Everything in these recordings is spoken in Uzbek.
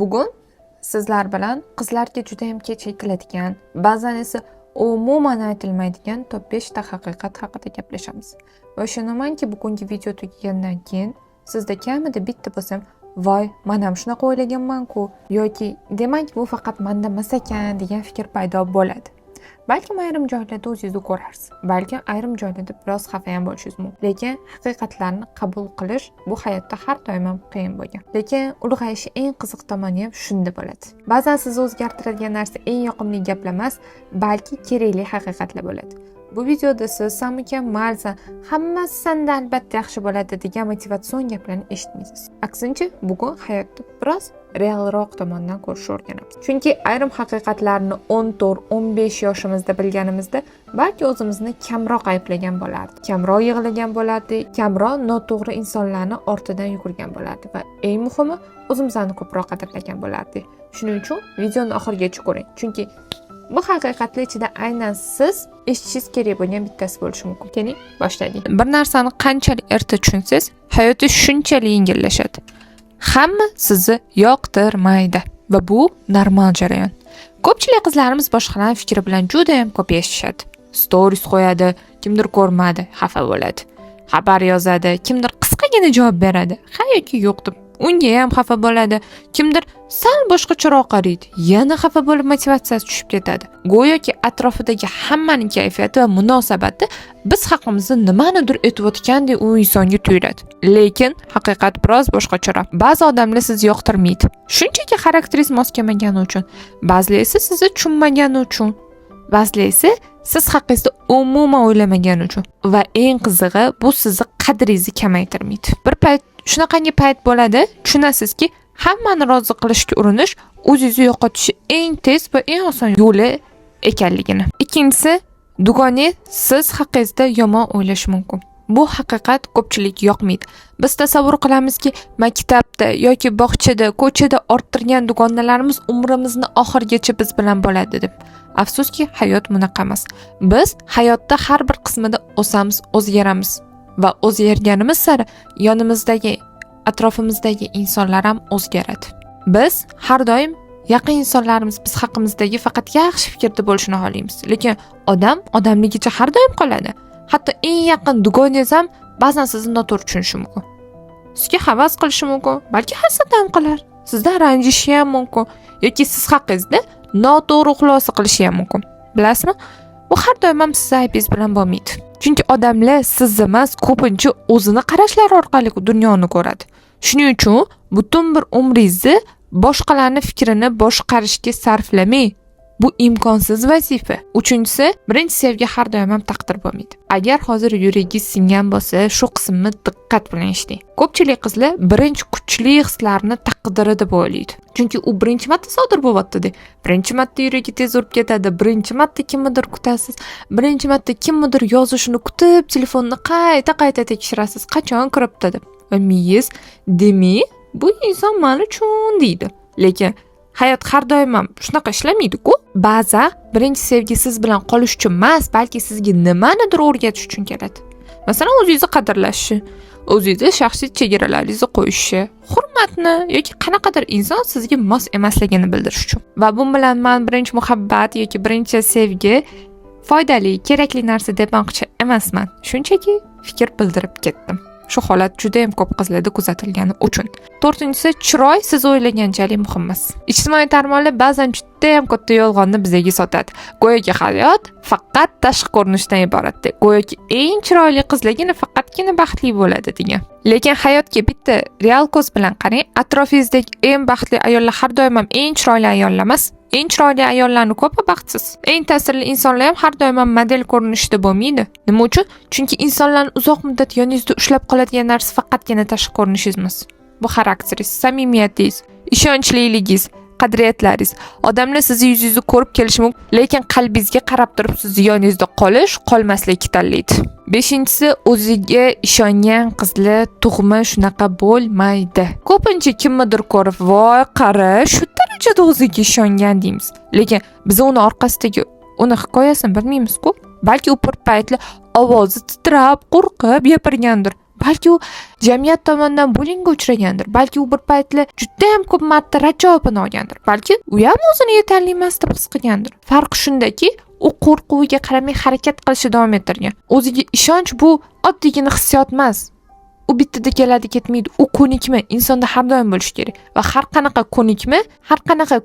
Bugun sizlar bilan qizlarga juda ham kech aytiladigan, ba'zan esa umuman aytilmaydigan top 5 ta haqiqat haqida gaplashamiz. Va ishonamanki, bugungi video tugagandan keyin sizda kamida bitta bo'lsam, voy, men ham shunaqa o'ylaganman-ku yoki demak bu faqat menda emas ekan degan fikr paydo bo'ladi. Balkim ayrim joylarda o'zingizni ko'rarsiz. Balkim ayrim joylarda biroz xafa ham bo'lishingiz mumkin. Lekin haqiqatlarni qabul qilish bu hayotda har doim ham qiyin bo'lgan. Lekin ulg'ayish eng qiziq tomoni ham shunda bo'ladi. Ba'zan sizni o'zgartiradigan narsa eng yoqimli gaplar emas, balki kerakli haqiqatlar bo'ladi. Bu videoda siz "Sen mukammalsan, hammasi senda albatta yaxshi bo'ladi" degan motivatsion gaplarni eshitmaysiz. Aksincha, bugun hayotda biroz realroq tomondan ko'rishni o'rganamiz. Chunki ayrim haqiqatlarni 14-15 yoshimizda bilganimizda balki o'zimizni kamroq ayblagan bo'lardik, kamroq yig'lagan bo'lardik, kamroq noto'g'ri insonlarni ortidan yugurgan bo'lardik va eng muhimi o'zimizni ko'proq qadrlagan bo'lardik. Shuning uchun videoni oxirigacha ko'ring. Chunki bu haqiqatlar ichida aynan siz eshitishingiz kerak bo'lgan bittasi bo'lishi mumkin. Keling, boshlaylik. Bir narsani qanchalik erta tushunsangiz, hayotingiz shunchalik yengillashadi. Hamma sizni yoqtirmaydi va bu normal jarayon. Ko'pchilik qizlarimiz boshqalarning fikri bilan juda ham ko'p yashashadi. Stories qo'yadi, kimdir ko'rmadi, xafa bo'ladi. Xabar yozadi, kimdir qisqagina javob beradi, ha yoki yo'q deb unga ham xafa bo'ladi. Kimdir sal boshqacharoq qaraydi, yana xafa bo'lib motivatsiyasi tushib ketadi. Go'yoki atrofidagi hammaning kayfiyati va munosabati biz haqimizda nimanidir aytayotgandek u insonga tuyuladi. Lekin haqiqat biroz boshqacharoq. Ba'zi odamlar sizni yoqtirmaydi, shunchaki xarakteringiz mos kelmagani uchun. Ba'zilar esa sizni tushunmagani uchun. Ba'zilar esa siz haqingizda umuman o'ylamagani uchun. Va eng qizig'i, bu sizni qadringizni kamaytirmaydi. Bir payt shunaqangi payt bo'ladi, tushunasizki, hammani rozi qilishga urinish o'zingizni yo'qotish eng tez va eng oson yo'li ekanligini. Ikkinchisi, dugona siz haqingizda yomon o'ylash mumkin. Bu haqiqat ko'pchilik yoqmaydi. Biz tasavvur qilamizki, maktabda yoki bog'chada, ko'chada orttirgan dugonalarimiz umrimizni oxirigacha biz bilan bo'ladi deb. Afsuski, hayot bunaqa emas. Biz hayotda har bir qismida o'samiz, o'zgaramiz va o'zgarganimiz sari yonimizdagi, atrofimizdagi insonlar ham o'zgaradi. Biz har doim yaqin insonlarimiz biz haqimizdagi faqat yaxshi fikrda bo'lishini xohlaymiz. Lekin odamligicha har doim qoladi. Hatto eng yaqin dugonangiz ham ba'zan sizni noto'g'ri tushunishi mumkin. Sizga havas qilishi mumkin, balki hasad ham qilar. Sizdan ranjishi ham mumkin yoki siz haqingizda noto'g'ri xulosa qilishi ham mumkin. Bilasizmi? Bu har doim ham siz aybingiz bilan bo'lmaydi. Chunki odamlar sizni emas, ko'pincha o'zini qarashlari orqali dunyoni ko'radi. Shuning uchun butun bir umringizni boshqalarning fikrini boshqarishga sarflamang. Bu imkonsiz vazifa. Uchinchisi, birinchi sevgi har doim ham taqdir bo'lmaydi. Agar hozir yuragingiz singan bo'lsa, shu qismni diqqat bilan eshiting. Ko'pchilik qizlar birinchi kuchli hislarni taqdiri deb o'ylaydi. Chunki u birinchi marta sodir bo'lyapti. Birinchi marta yuragi tez urib ketadi, birinchi marta kimnidir kutasiz, birinchi marta kimnidir yozishini kutib, telefonni qayta tekshirasiz, qachon kiribdi deb. Va miyiz, demak, bu inson men uchun deydi. Lekin hayot har doim ham shunaqa ishlamaydi-ku. Ba'za birinchi sevgi siz bilan qolish uchun emas, balki sizga nimanidir o'rgatish uchun keladi. Masalan, o'zingizni qadrlashi, o'zingizni shaxsiy chegaralaringizni qo'yishi, hurmatni yoki qanaqadir inson sizga mos emasligini bildirish uchun. Va bu bilan men birinchi muhabbat yoki birinchi sevgi foydali, kerakli narsa deb aytmoqchi emasman. Shunchaki fikr bildirib ketdim. Shu holat juda ham ko'p qizlarda kuzatilgani uchun. To'rtinchisi, chiroy siz o'ylaganchalik muhim emas. Ijtimoiy tarmoqlar ba'zan juda ham katta yolg'onni bizga sotadi. Go'yoki hayot faqat tashqi ko'rinishdan iboratdir. Go'yoki eng chiroyli qizlargina faqatgina baxtli bo'ladi degan. Lekin hayotga bitta real ko'z bilan qarang. Atrofingizdagi eng baxtli ayollar har doim ham eng chiroyli ayollar emas. Eng chiroyli ayollarning ko'pi baxtsiz. Eng ta'sirli insonlar ham har doim model ko'rinishida bo'lmaydi. Nima uchun? Chunki insonlarni uzoq muddat yoningizda ushlab qoladigan narsa faqatgina tashqi ko'rinishingiz emas. Bu xarakteringiz, samimiyatingiz, ishonchlilingiz, qadriyatlaringiz. Odamlar sizni yuzingizni ko'rib kelishi mumkin, lekin qalbingizga qarab turib sizni yoningizda qolmaslikni tanlaydi. Beshinchisi, o'ziga ishongan qizlar tug'ma shunaqa bo'lmaydi. Ko'pincha kimnidir ko'rib, voy qara, shu darajada o'ziga ishongan deymiz. Lekin biz uni orqasidagi uni hikoyasini bilmaymiz-ku. Balki u bir paytlar ovozi titrab, qo'rqib gapirgandir. balki u jamiyat tomonidan bulingga uchragandir, balki u bir paytlar juda ham ko'p marta rad javobini olgandir, balki u ham o'zini yetarli emas deb his qilgandir. Farqi shundaki, u qo'rquviga qaramay harakat qilishni davom ettirgan. O'ziga ishonch bu oddiygina hissiyot emas. U bittada keladi ketmaydi. U ko'nikma insonda har doim bo'lishi kerak. Va har qanaqa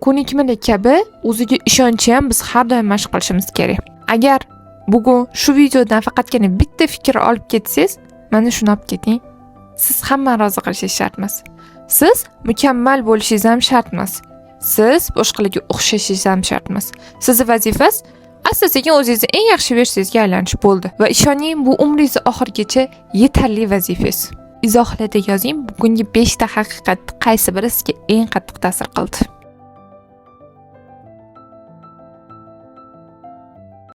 ko'nikmalar kabi o'ziga ishonchi ham biz har doim mashq qilishimiz kerak. Agar bugun shu videodan faqatgina bitta fikr olib ketsangiz, mana shuni olib keting. Siz hammani rozi qilishingiz shart emas. Siz mukammal bo'lishingiz ham shart emas. Siz boshqalarga o'xshashingiz ham shart emas. Sizning vazifangiz asta-sekin o'zingizni eng yaxshi versiyasiga aylanish bo'ldi va ishoning, bu umringiz oxirigacha yetarli vazifangiz. Izohlarda yozing, bugungi 5 ta haqiqat qaysi biri sizga eng qattiq ta'sir qildi?